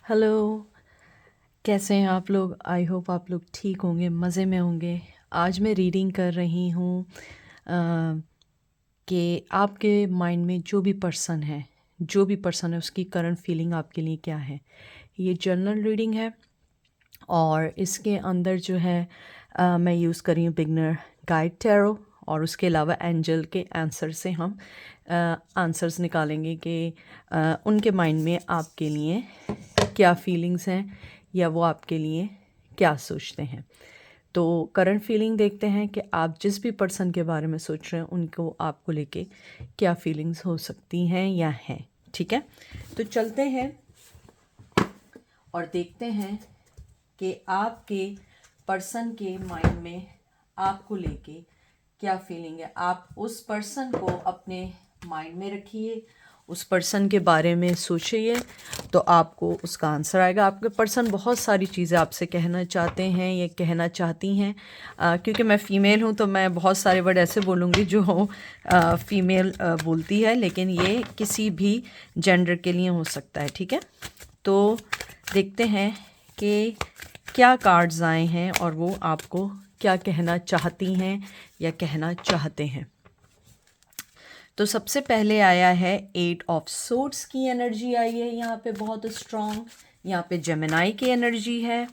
Hello, कैसे हैं आप लोग? आई होप आप लोग ठीक होंगे, मज़े में होंगे। आज मैं रीडिंग कर रही हूँ कि आपके माइंड में जो भी पर्सन है उसकी करंट फीलिंग आपके लिए क्या है। ये जनरल रीडिंग है और इसके अंदर जो है मैं यूज़ कर रही हूँ बिगनर गाइड टैरो और उसके अलावा एंजल के आंसर से हम आंसर्स निकालेंगे कि उनके माइंड में आपके लिए क्या फीलिंग्स हैं या वो आपके लिए क्या सोचते हैं। तो करंट फीलिंग देखते हैं कि आप जिस भी पर्सन के बारे में सोच रहे हैं उनको आपको लेके क्या फीलिंग्स हो सकती हैं या हैं। ठीक है, तो चलते हैं और देखते हैं कि आपके पर्सन के माइंड में आपको लेके क्या फीलिंग है। आप उस पर्सन को अपने माइंड में रखिए, उस पर्सन के बारे में सोचिए, तो आपको उसका आंसर आएगा। आपके पर्सन बहुत सारी चीज़ें आपसे कहना चाहते हैं या कहना चाहती हैं। क्योंकि मैं फ़ीमेल हूँ तो मैं बहुत सारे वर्ड ऐसे बोलूँगी जो फ़ीमेल बोलती है, लेकिन ये किसी भी जेंडर के लिए हो सकता है। ठीक है, तो देखते हैं कि क्या कार्ड्स आए हैं और वो आपको क्या कहना चाहती हैं या कहना चाहते हैं। तो सबसे पहले आया है 8 ऑफ सोर्ड्स की एनर्जी आई है यहाँ पे बहुत स्ट्रॉन्ग। यहाँ पे जेमिनाई की एनर्जी है।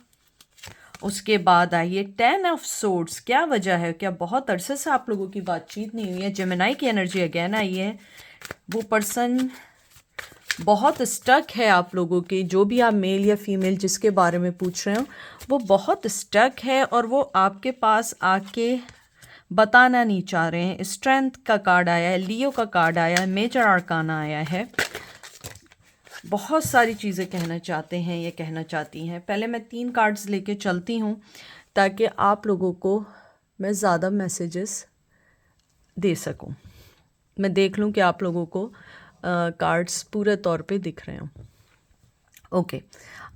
उसके बाद आई है 10 ऑफ सोर्ड्स। क्या वजह है? क्या बहुत अरसे से आप लोगों की बातचीत नहीं हुई है? जेमिनाई की एनर्जी अगेन आई है। वो पर्सन बहुत स्टक है आप लोगों के, जो भी आप मेल या फीमेल जिसके बारे में पूछ रहे हो वो बहुत स्टक है और वो आपके पास आके बताना नहीं चाह रहे हैं। स्ट्रेंथ का कार्ड आया है, लियो का कार्ड आया है, मेजर आर्काना आया है। बहुत सारी चीज़ें कहना चाहते हैं या कहना चाहती हैं। पहले मैं 3 कार्ड्स लेके चलती हूँ ताकि आप लोगों को मैं ज़्यादा मैसेजेस दे सकूँ। मैं देख लूँ कि आप लोगों को कार्ड्स पूरे तौर पे दिख रहे हों। ओके,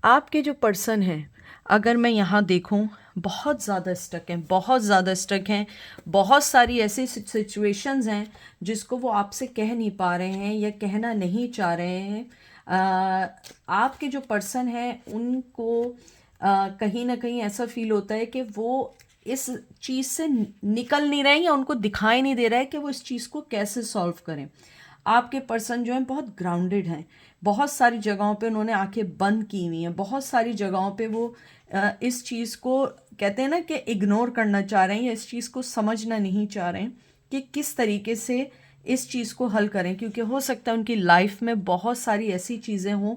आपके जो पर्सन हैं, अगर मैं यहाँ देखूँ बहुत ज़्यादा स्टक हैं, बहुत ज़्यादा स्टक हैं। बहुत सारी ऐसी सिचुएशंस हैं जिसको वो आपसे कह नहीं पा रहे हैं या कहना नहीं चाह रहे हैं। आपके जो पर्सन हैं उनको कहीं ना कहीं ऐसा फील होता है कि वो इस चीज़ से निकल नहीं रहे हैं या उनको दिखाई नहीं दे रहा है कि वो इस चीज़ को कैसे सॉल्व करें। आपके पर्सन जो हैं बहुत ग्राउंडेड हैं। बहुत सारी जगहों पे उन्होंने आंखें बंद की हुई हैं। बहुत सारी जगहों पे वो इस चीज़ को कहते हैं ना कि इग्नोर करना चाह रहे हैं या इस चीज़ को समझना नहीं चाह रहे हैं कि किस तरीके से इस चीज़ को हल करें। क्योंकि हो सकता है उनकी लाइफ में बहुत सारी ऐसी चीज़ें हों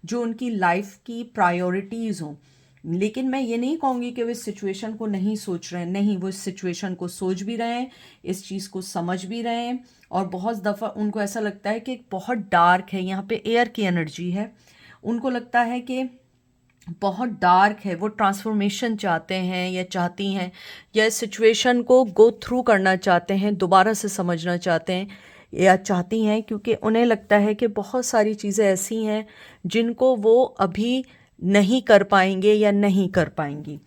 जो उनकी लाइफ की प्रायोरिटीज़ हों। लेकिन मैं ये नहीं कहूँगी कि वो इस सिचुएशन को नहीं सोच रहे हैं। नहीं, वो इस सिचुएशन को सोच भी रहे हैं, इस चीज़ को समझ भी रहे हैं। और बहुत दफ़ा उनको ऐसा लगता है कि बहुत डार्क है। यहाँ पे एयर की एनर्जी है। उनको लगता है कि बहुत डार्क है। वो ट्रांसफॉर्मेशन चाहते हैं या चाहती हैं या इस सिचुएशन को गो थ्रू करना चाहते हैं, दोबारा से समझना चाहते हैं या चाहती हैं, क्योंकि उन्हें लगता है कि बहुत सारी चीज़ें ऐसी हैं जिनको वो अभी नहीं कर पाएंगे या नहीं कर पाएंगी।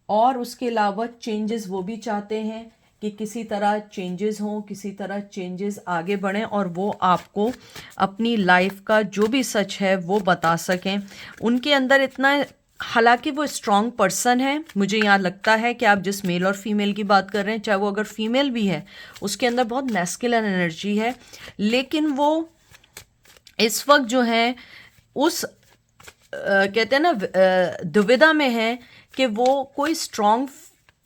और उसके अलावा चेंजेस वो भी चाहते हैं कि किसी तरह चेंजेस हों, किसी तरह चेंजेस आगे बढ़ें और वो आपको अपनी लाइफ का जो भी सच है वो बता सकें। उनके अंदर इतना, हालांकि वो स्ट्रॉन्ग पर्सन है, मुझे यहाँ लगता है कि आप जिस मेल और फीमेल की बात कर रहे हैं, चाहे वो अगर फीमेल भी है, उसके अंदर बहुत मैस्कुलिन एनर्जी है। लेकिन वो इस वक्त जो है उस कहते हैं ना दुविधा में है कि वो कोई स्ट्रॉन्ग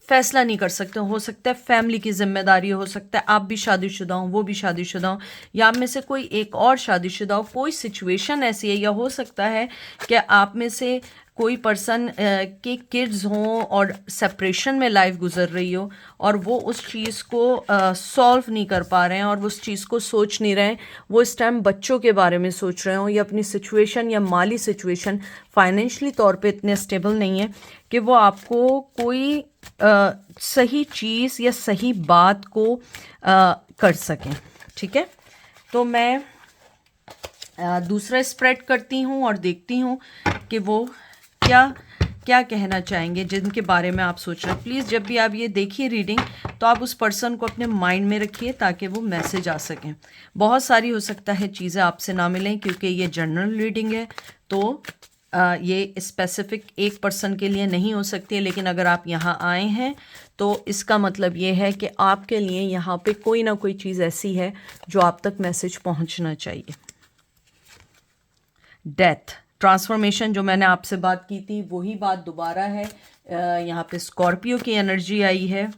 फैसला नहीं कर सकते। हो सकता है फैमिली की जिम्मेदारी, हो सकता है आप भी शादीशुदा हो, वो भी शादीशुदा हो, या आप में से कोई एक और शादीशुदा हो। कोई सिचुएशन ऐसी है, या हो सकता है कि आप में से कोई पर्सन के किड्स हों और सेपरेशन में लाइफ गुजर रही हो और वो उस चीज़ को सॉल्व नहीं कर पा रहे हैं और वो उस चीज़ को सोच नहीं रहे हैं। वो इस टाइम बच्चों के बारे में सोच रहे हो या अपनी सिचुएशन या माली सिचुएशन फाइनेंशियली तौर पे इतने स्टेबल नहीं है कि वो आपको कोई सही चीज़ या सही बात को कर सकें। ठीक है, तो मैं दूसरा स्प्रेड करती हूँ और देखती हूँ कि वो क्या क्या कहना चाहेंगे जिनके बारे में आप सोच रहे हैं। प्लीज़ जब भी आप ये देखिए रीडिंग, तो आप उस पर्सन को अपने माइंड में रखिए ताकि वो मैसेज आ सकें। बहुत सारी हो सकता है चीज़ें आपसे ना मिलें क्योंकि ये जनरल रीडिंग है, तो ये स्पेसिफिक एक पर्सन के लिए नहीं हो सकती है, लेकिन अगर आप यहाँ आए हैं तो इसका मतलब ये है कि आपके लिए यहाँ पे कोई ना कोई चीज़ ऐसी है जो आप तक मैसेज पहुँचना चाहिए। डेथ, ट्रांसफॉर्मेशन, जो मैंने आपसे बात की थी वही बात दोबारा है। यहाँ पे स्कॉर्पियो की एनर्जी आई है,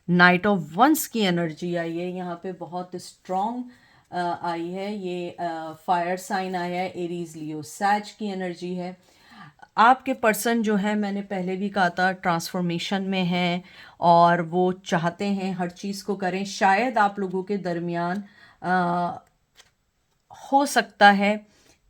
नाइट ऑफ वंस की एनर्जी आई है, यहाँ पे बहुत स्ट्रॉन्ग आई है। ये फायर साइन आया है, एरीज लियो सैज की एनर्जी है। आपके पर्सन जो है, मैंने पहले भी कहा था, ट्रांसफॉर्मेशन में है और वो चाहते हैं हर चीज़ को करें। शायद आप लोगों के दरमियान हो सकता है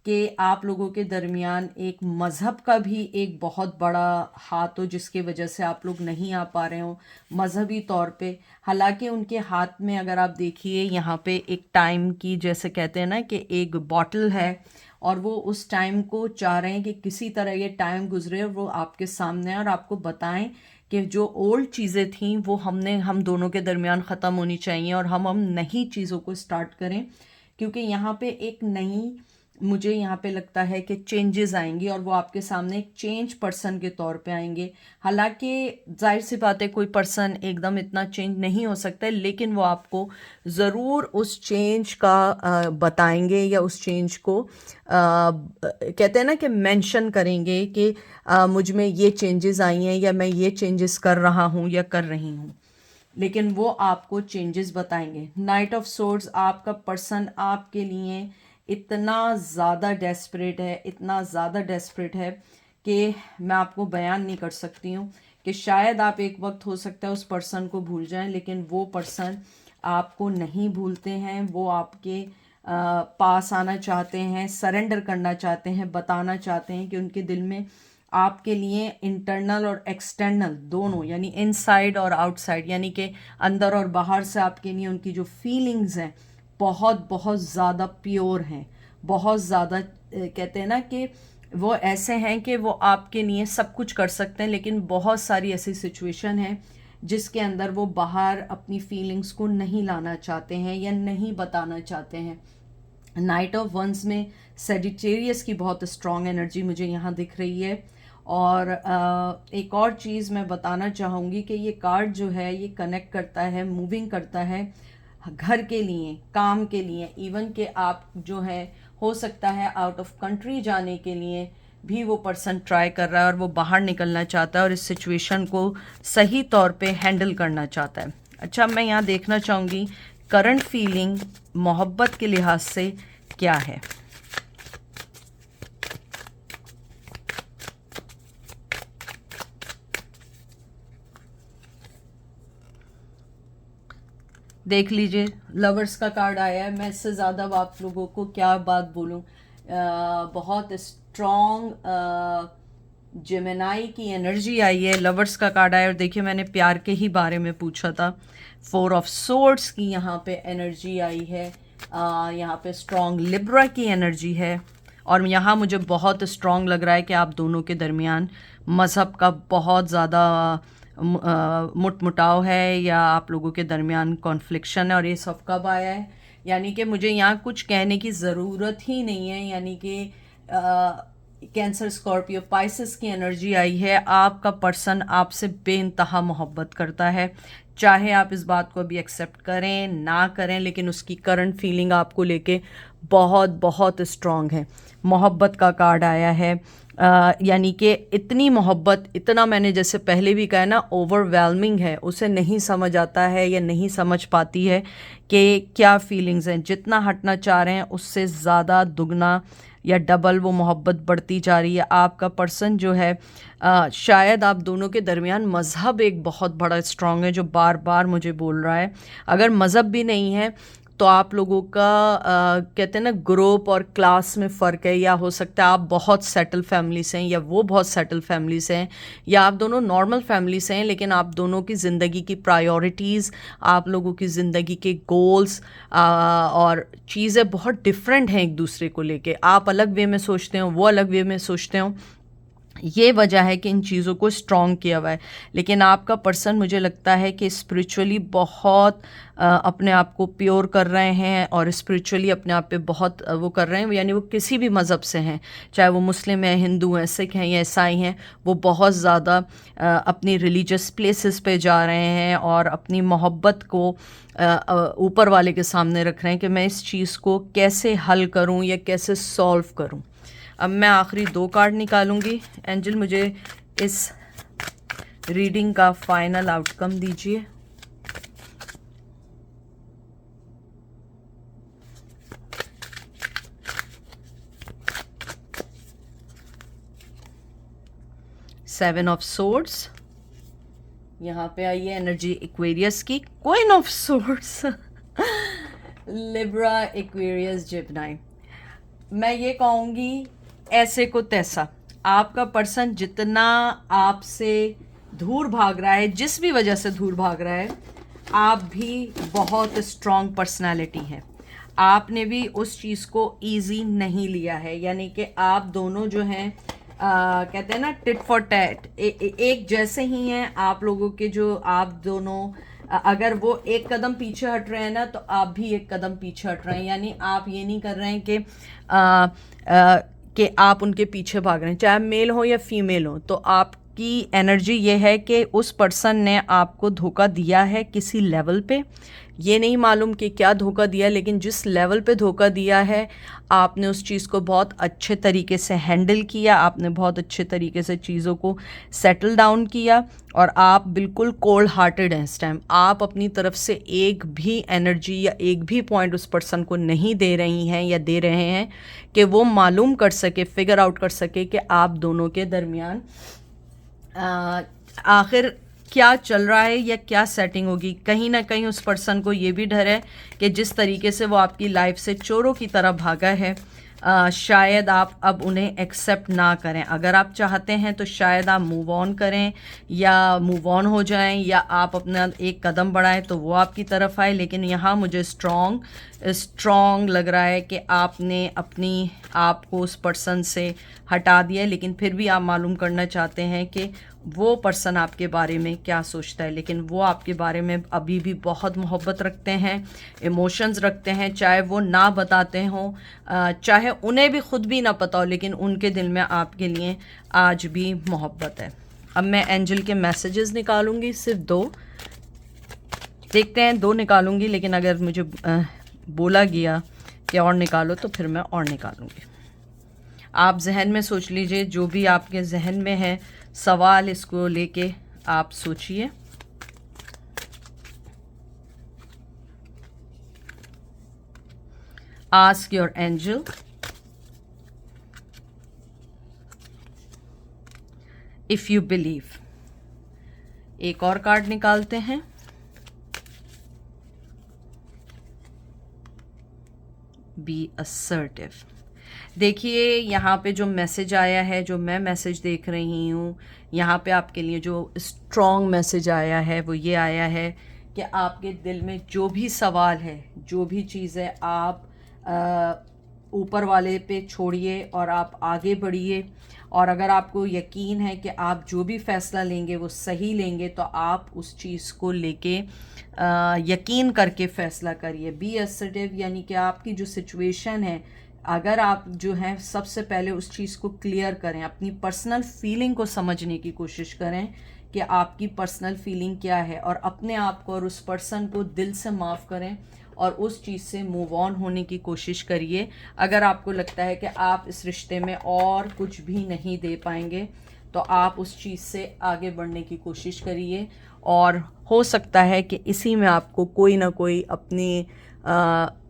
कि आप लोगों के दरमियान एक मज़हब का भी एक बहुत बड़ा हाथ हो, जिसकी वजह से आप लोग नहीं आ पा रहे हो मज़हबी तौर पे। हालांकि उनके हाथ में अगर आप देखिए यहाँ पे एक टाइम की, जैसे कहते हैं ना कि एक बॉटल है, और वो उस टाइम को चाह रहे हैं कि किसी तरह ये टाइम गुजरे और वो आपके सामने और आपको बताएं कि जो ओल्ड चीज़ें थीं वो हम दोनों के दरमियान ख़त्म होनी चाहिए और हम नई चीज़ों को स्टार्ट करें। क्योंकि यहाँ पे एक नई, मुझे यहाँ पे लगता है कि चेंजेस आएंगी और वो आपके सामने एक चेंज पर्सन के तौर पे आएंगे। हालांकि जाहिर सी बात है कोई पर्सन एकदम इतना चेंज नहीं हो सकता है, लेकिन वो आपको ज़रूर उस चेंज का बताएंगे या उस चेंज को कहते हैं ना कि मेंशन करेंगे कि मुझ में ये चेंजेस आई हैं या मैं ये चेंजेस कर रहा हूँ या कर रही हूँ, लेकिन वो आपको चेंजेस बताएंगे। नाइट ऑफ सोर्ड्स, आपका पर्सन आपके लिए इतना ज़्यादा डेस्परेट है, इतना ज़्यादा डेस्परेट है कि मैं आपको बयान नहीं कर सकती हूँ कि शायद आप एक वक्त हो सकता है उस पर्सन को भूल जाएं, लेकिन वो पर्सन आपको नहीं भूलते हैं। वो आपके पास आना चाहते हैं, सरेंडर करना चाहते हैं, बताना चाहते हैं कि उनके दिल में आपके लिए इंटरनल और एक्सटर्नल दोनों, यानी इनसाइड और आउटसाइड, यानी कि अंदर और बाहर से आपके लिए उनकी जो फीलिंग्स हैं बहुत बहुत ज़्यादा प्योर हैं, बहुत ज़्यादा कहते हैं ना कि वो ऐसे हैं कि वो आपके लिए सब कुछ कर सकते हैं, लेकिन बहुत सारी ऐसी सिचुएशन है जिसके अंदर वो बाहर अपनी फीलिंग्स को नहीं लाना चाहते हैं या नहीं बताना चाहते हैं। नाइट ऑफ वंस में सेजिटेरियस की बहुत स्ट्रॉन्ग एनर्जी मुझे यहाँ दिख रही है। और एक और चीज़ मैं बताना चाहूँगी कि ये कार्ड जो है ये कनेक्ट करता है, मूविंग करता है घर के लिए, काम के लिए, इवन कि आप जो है हो सकता है आउट ऑफ कंट्री जाने के लिए भी वो पर्सन ट्राई कर रहा है और वो बाहर निकलना चाहता है और इस सिचुएशन को सही तौर पे हैंडल करना चाहता है। अच्छा, मैं यहाँ देखना चाहूँगी करंट फीलिंग मोहब्बत के लिहाज से क्या है। देख लीजिए, लवर्स का कार्ड आया है। मैं इससे ज़्यादा आप लोगों को क्या बात बोलूं, बहुत स्ट्रॉन्ग जेमिनाई की एनर्जी आई है, लवर्स का कार्ड आया। और देखिए, मैंने प्यार के ही बारे में पूछा था। 4 ऑफ सोर्ड्स की यहाँ पे एनर्जी आई है, यहाँ पे स्ट्रॉन्ग लिब्रा की एनर्जी है। और यहाँ मुझे बहुत स्ट्रॉन्ग लग रहा है कि आप दोनों के दरमियान मज़हब का बहुत ज़्यादा मुटमुटाव है या आप लोगों के दरमियान कॉन्फ्लिक्शन है। और ये सब कब आया है, यानी कि मुझे यहाँ कुछ कहने की ज़रूरत ही नहीं है, यानी कि कैंसर, स्कॉर्पियो, पाइसेस की एनर्जी आई है। आपका पर्सन आपसे बेइंतहा मोहब्बत करता है, चाहे आप इस बात को अभी एक्सेप्ट करें ना करें, लेकिन उसकी करंट फीलिंग आपको लेके बहुत बहुत स्ट्रॉन्ग है। मोहब्बत का कार्ड आया है, यानी कि इतनी मोहब्बत, इतना, मैंने जैसे पहले भी कहा ना, ओवरवेलमिंग है, उसे नहीं समझ आता है या नहीं समझ पाती है कि क्या फीलिंग्स हैं। जितना हटना चाह रहे हैं उससे ज़्यादा दुगना या डबल वो मोहब्बत बढ़ती जा रही है। आपका पर्सन जो है शायद आप दोनों के दरमियान मज़हब एक बहुत बड़ा स्ट्रॉन्ग है जो बार बार मुझे बोल रहा है। अगर मज़हब भी नहीं है तो आप लोगों का कहते हैं ना ग्रुप और क्लास में फ़र्क है, या हो सकता है आप बहुत सेटल फैमिली से हैं या वो बहुत सेटल फैमिली से हैं, या आप दोनों नॉर्मल फैमिली से हैं, लेकिन आप दोनों की ज़िंदगी की प्रायोरिटीज़, आप लोगों की ज़िंदगी के गोल्स और चीज़ें बहुत डिफरेंट हैं एक दूसरे को लेके। आप अलग वे में सोचते हो, वो अलग वे में सोचते हो, ये वजह है कि इन चीज़ों को स्ट्रॉन्ग किया हुआ है। लेकिन आपका पर्सन मुझे लगता है कि स्पिरिचुअली बहुत अपने आप को प्योर कर रहे हैं और स्पिरिचुअली अपने आप पे बहुत वो कर रहे हैं, यानी वो किसी भी मज़हब से हैं, चाहे वो मुस्लिम हैं, हिंदू हैं, सिख हैं या ईसाई हैं, वो बहुत ज़्यादा अपनी रिलीजियस प्लेसेस पे जा रहे हैं और अपनी मोहब्बत को ऊपर वाले के सामने रख रहे हैं कि मैं इस चीज़ को कैसे हल करूं या कैसे सॉल्व करूं। अब मैं आखिरी 2 कार्ड निकालूंगी। एंजल मुझे इस रीडिंग का फाइनल आउटकम दीजिए। सेवन ऑफ सोर्ड्स, यहाँ पे आई है एनर्जी एक्वेरियस की। Queen of swords, Libra, Aquarius, Gemini. मैं ये कहूँगी ऐसे को तैसा, आपका पर्सन जितना आपसे दूर भाग रहा है, जिस भी वजह से दूर भाग रहा है, आप भी बहुत स्ट्रॉन्ग पर्सनालिटी है। आपने भी उस चीज़ को इजी नहीं लिया है, यानी कि आप दोनों जो हैं कहते हैं ना टिट फॉर टैट, एक जैसे ही हैं आप लोगों के। जो आप दोनों अगर वो एक कदम पीछे हट रहे हैं ना, तो आप भी एक कदम पीछे हट रहे हैं। यानी आप ये नहीं कर रहे हैं कि आप उनके पीछे भाग रहे हैं, चाहे मेल हो या फीमेल हो। तो आपकी एनर्जी ये है कि उस पर्सन ने आपको धोखा दिया है किसी लेवल पे। ये नहीं मालूम कि क्या धोखा दिया, लेकिन जिस लेवल पे धोखा दिया है, आपने उस चीज़ को बहुत अच्छे तरीके से हैंडल किया, आपने बहुत अच्छे तरीके से चीज़ों को सेटल डाउन किया और आप बिल्कुल कोल्ड हार्टेड हैं इस टाइम। आप अपनी तरफ से एक भी एनर्जी या एक भी पॉइंट उस पर्सन को नहीं दे रही हैं या दे रहे हैं कि वो मालूम कर सके, फिगर आउट कर सके कि आप दोनों के दरमियान आखिर क्या चल रहा है या क्या सेटिंग होगी। कहीं ना कहीं उस पर्सन को ये भी डर है कि जिस तरीके से वो आपकी लाइफ से चोरों की तरह भागा है, शायद आप अब उन्हें एक्सेप्ट ना करें। अगर आप चाहते हैं तो शायद आप मूव ऑन करें या मूव ऑन हो जाएं, या आप अपना एक कदम बढ़ाएं तो वो आपकी तरफ आए। लेकिन यहाँ मुझे स्ट्रॉन्ग लग रहा है कि आपने अपनी आप को उस पर्सन से हटा दिया है, लेकिन फिर भी आप मालूम करना चाहते हैं कि वो पर्सन आपके बारे में क्या सोचता है। लेकिन वो आपके बारे में अभी भी बहुत मोहब्बत रखते हैं, इमोशंस रखते हैं, चाहे वो ना बताते हों, चाहे उन्हें भी खुद भी ना पता हो, लेकिन उनके दिल में आपके लिए आज भी मोहब्बत है। अब मैं एंजल के मैसेजेस निकालूंगी, सिर्फ 2 देखते हैं, 2 निकालूंगी, लेकिन अगर मुझे बोला गया कि और निकालो तो फिर मैं और निकालूंगी। आप जहन में सोच लीजिए, जो भी आपके जहन में है सवाल, इसको लेके आप सोचिए। Ask your angel if you believe. एक और कार्ड निकालते हैं। Be assertive. देखिए यहाँ पे जो मैसेज आया है, जो मैं मैसेज देख रही हूँ, यहाँ पे आपके लिए जो स्ट्रॉन्ग मैसेज आया है वो ये आया है कि आपके दिल में जो भी सवाल है, जो भी चीज़ है, आप ऊपर वाले पे छोड़िए और आप आगे बढ़िए। और अगर आपको यकीन है कि आप जो भी फ़ैसला लेंगे वो सही लेंगे, तो आप उस चीज़ को लेके यकीन करके फ़ैसला करिए। बी असर्टिव, यानी कि आपकी जो सिचुएशन है, अगर आप जो है सबसे पहले उस चीज़ को क्लियर करें, अपनी पर्सनल फीलिंग को समझने की कोशिश करें कि आपकी पर्सनल फीलिंग क्या है, और अपने आप को और उस पर्सन को दिल से माफ़ करें और उस चीज़ से मूव ऑन होने की कोशिश करिए। अगर आपको लगता है कि आप इस रिश्ते में और कुछ भी नहीं दे पाएंगे, तो आप उस चीज़ से आगे बढ़ने की कोशिश करिए, और हो सकता है कि इसी में आपको कोई ना कोई अपने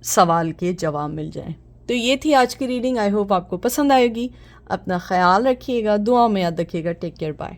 सवाल के जवाब मिल जाए। तो ये थी आज की रीडिंग। आई होप आपको पसंद आएगी। अपना ख्याल रखिएगा, दुआ में याद रखिएगा। Take care, bye.